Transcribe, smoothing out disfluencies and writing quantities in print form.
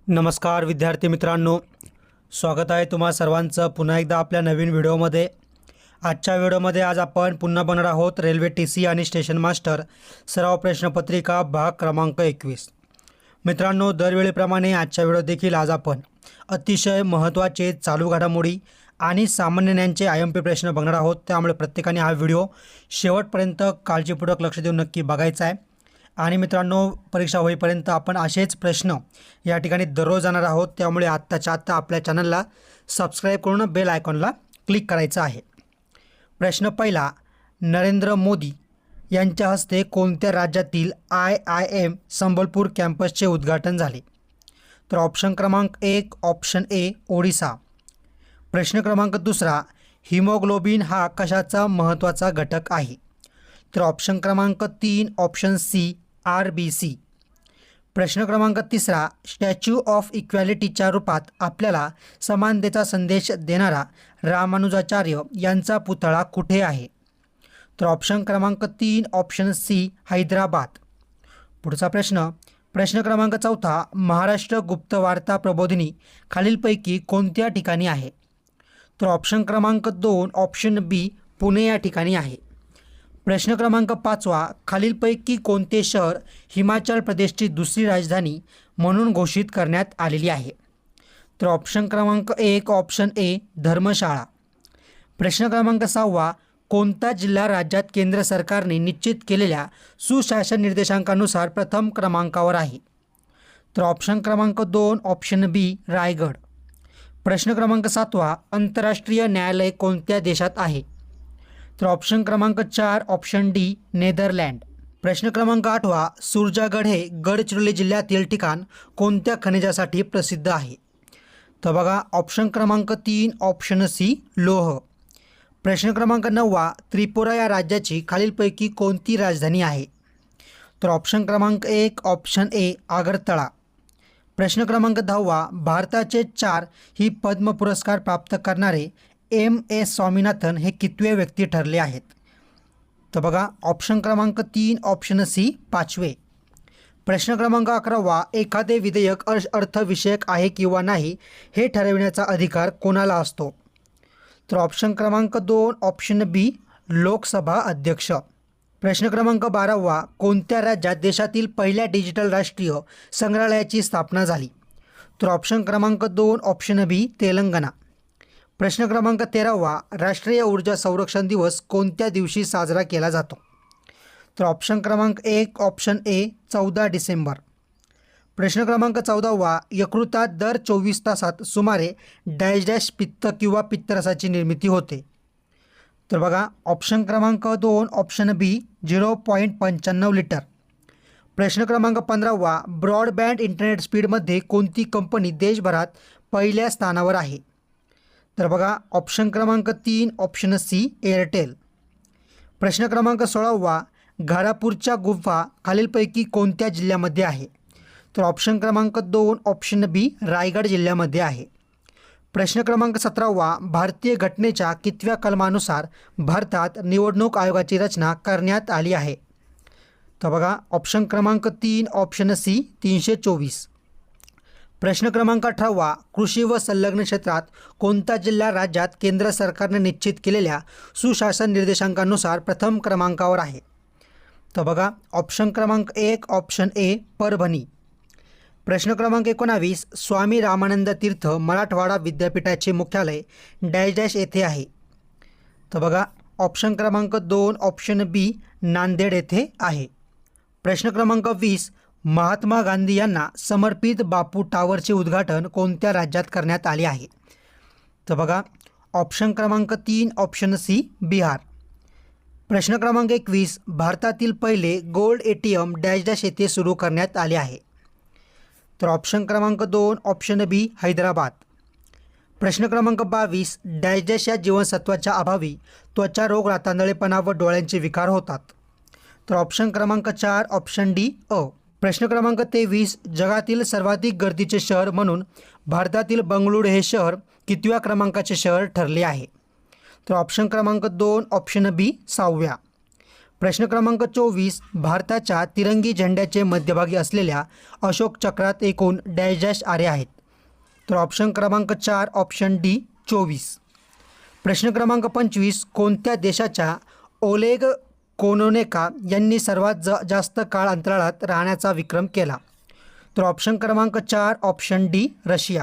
नमस्कार विद्यार्थी मित्रांनो, स्वागत आहे तुम्हा सर्वांचं पुन्हा एकदा आपल्या नवीन व्हिडिओमध्ये। आजच्या व्हिडिओमध्ये आज आपण पुन्हा बनणार आहोत रेल्वे TC आणि स्टेशन मास्टर सराव प्रश्नपत्रिका भाग क्रमांक 21। मित्रांनो, दरवेळेप्रमाणे आजच्या व्हिडिओ देखील आज आपण अतिशय महत्त्वाचे चालू घडामोडी आणि सामान्य ज्ञानाचे IMP प्रश्न बघणार आहोत। त्यामुळे प्रत्येकाने हा व्हिडिओ शेवटपर्यंत काळजीपूर्वक लक्ष देऊन नक्की बघायचा आहे। आणि मित्रांनो, परीक्षा होईपर्यंत आपण असेच प्रश्न या ठिकाणी दररोज जाणार आहोत। त्यामुळे आत्ताच्या आत्ता आपल्या चॅनलला सबस्क्राईब करून बेल आयकॉनला क्लिक करायचं आहे। प्रश्न पहिला, नरेंद्र मोदी यांच्या हस्ते कोणत्या राज्यातील IIM संबलपूर कॅम्पसचे उद्घाटन झाले? तर ऑप्शन क्रमांक 1 ऑप्शन A ओडिसा। प्रश्न क्रमांक दुसरा, हिमोग्लोबिन हा कशाचा महत्त्वाचा घटक आहे? तर ऑप्शन क्रमांक 3 ऑप्शन C RBC। प्रश्न क्रमांक तिसरा, स्टॅच्यू ऑफ इक्वॅलिटीच्या रूपात आपल्याला समानतेचा संदेश देणारा रामानुजाचार्य यांचा पुतळा कुठे आहे? तर ऑप्शन क्रमांक 3 ऑप्शन C हैदराबाद। पुढचा प्रश्न क्रमांक चौथा, महाराष्ट्र गुप्तवार्ता प्रबोधिनी खालीलपैकी कोणत्या ठिकाणी आहे? तर ऑप्शन क्रमांक 2 ऑप्शन B पुणे या ठिकाणी आहे। प्रश्न क्रमांक 5वा, खालीलपैकी कोणते शहर हिमाचल प्रदेशची दुसरी राजधानी म्हणून घोषित करण्यात आलेली आहे? तर ऑप्शन क्रमांक 1 ऑप्शन A धर्मशाळा। प्रश्न क्रमांक 6वा, कोणता जिल्हा राज्यात केंद्र सरकारने निश्चित केलेल्या सुशासन निर्देशांकानुसार प्रथम क्रमांकावर आहे? तर ऑप्शन क्रमांक 2 ऑप्शन B रायगड। प्रश्न क्रमांक 7वा, आंतरराष्ट्रीय न्यायालय कोणत्या देशात आहे? तर ऑप्शन क्रमांक 4 ऑप्शन D नेदरलँड। प्रश्न क्रमांक 8वा, सुरजागड हे गडचिरोली जिल्ह्यातील ठिकाण कोणत्या खनिजासाठी प्रसिद्ध आहे? तर बघा, ऑप्शन क्रमांक 3 ऑप्शन C लोह। प्रश्न क्रमांक 9वा, त्रिपुरा या राज्याची खालीलपैकी कोणती राजधानी आहे? तर ऑप्शन क्रमांक 1 ऑप्शन A आगरतळा। प्रश्न क्रमांक 10वा, भारताचे 4 ही पद्म पुरस्कार प्राप्त करणारे MS स्वामीनाथन हे कितवे व्यक्ती ठरले आहेत? तर बघा, ऑप्शन क्रमांक 3 ऑप्शन C 5वे। प्रश्न क्रमांक 11वा, एखादे विधेयक अर्थविषयक आहे किंवा नाही हे ठरविण्याचा अधिकार कोणाला असतो? तर ऑप्शन क्रमांक 2 ऑप्शन B लोकसभा अध्यक्ष। प्रश्न क्रमांक 12वा, कोणत्या राज्यात देशातील पहिल्या डिजिटल राष्ट्रीय संग्रहालयाची स्थापना झाली? तर ऑप्शन क्रमांक 2 ऑप्शन B तेलंगणा। प्रश्न क्रमांक 13वा, राष्ट्रीय ऊर्जा संरक्षण दिवस कोणत्या दिवशी साजरा केला जातो? तर ऑप्शन क्रमांक 1 ऑप्शन A 14 डिसेंबर। प्रश्न क्रमांक 14वा, यकृतात दर 24 तासात सुमारे डॅश डॅश पित्त किंवा पित्तरसाची निर्मिती होते? तर बघा, ऑप्शन क्रमांक 2 ऑप्शन B 0.95 लिटर। प्रश्न क्रमांक 15वा, ब्रॉडबँड इंटरनेट स्पीडमध्ये कोणती कंपनी देशभरात पहिल्या स्थानावर आहे? तर बघा, ऑप्शन क्रमांक 3 ऑप्शन C एअरटेल। प्रश्न क्रमांक 16वा, घारापूरच्या गुंफा खालीलपैकी कोणत्या जिल्ह्यामध्ये आहे? तर ऑप्शन क्रमांक 2 ऑप्शन B रायगड जिल्ह्यामध्ये आहे। प्रश्न क्रमांक 17वा, भारतीय घटनेच्या कितव्या कलमानुसार भारतात निवडणूक आयोगाची रचना करण्यात आली आहे? तर बघा, ऑप्शन क्रमांक 3 ऑप्शन C 324। प्रश्न क्रमांक 18वा, कृषी व संलग्न क्षेत्रात कोणता जिल्हा राज्यात केंद्र सरकारने निश्चित केलेल्या सुशासन निर्देशांकानुसार प्रथम क्रमांकावर आहे? तर बघा, ऑप्शन क्रमांक 1 ऑप्शन A परभणी। प्रश्न क्रमांक 19, स्वामी रामानंद तीर्थ मराठवाडा विद्यापीठाचे मुख्यालय डॅश डॅश येथे आहे? तर बघा, ऑप्शन क्रमांक 2 ऑप्शन B नांदेड येथे आहे। प्रश्न क्रमांक 20, महात्मा गांधी यांना समर्पित बापू टावरचे उद्घाटन कोणत्या राज्यात करण्यात आले आहे? तर बघा, ऑप्शन क्रमांक 3 ऑप्शन C बिहार। प्रश्न क्रमांक 21, भारतातील पहिले गोल्ड ATM डॅश डॅश येथे सुरू करण्यात आले आहे? तर ऑप्शन क्रमांक 2 ऑप्शन B हैदराबाद। प्रश्न क्रमांक 22, डॅश डॅश या जीवनसत्वाच्या अभावी त्वचा रोग, रातआंधळेपणा व डोळ्यांचे विकार होतात? तर ऑप्शन क्रमांक 4 ऑप्शन D अ। प्रश्न क्रमांक 23, जगातील सर्वाधिक गर्दीचे शहर म्हणून भारतातील बंगळुरू हे शहर कितव्या क्रमांकाचे शहर ठरले आहे? तर ऑप्शन क्रमांक 2 ऑप्शन B 6व्या। प्रश्न क्रमांक 24, भारताच्या तिरंगी झेंड्याचे मध्यभागी असलेल्या अशोक चक्रात एकूण डॅश डॅश आरे आहेत. तर ऑप्शन क्रमांक 4 ऑप्शन डी 24. प्रश्न क्रमांक 25, कोणत्या देशाच्या ओलेग कोनोनेका यांनी सर्वात जास्त काळ अंतराळात राहण्याचा विक्रम केला. तर ऑप्शन क्रमांक 4 ऑप्शन डी रशिया.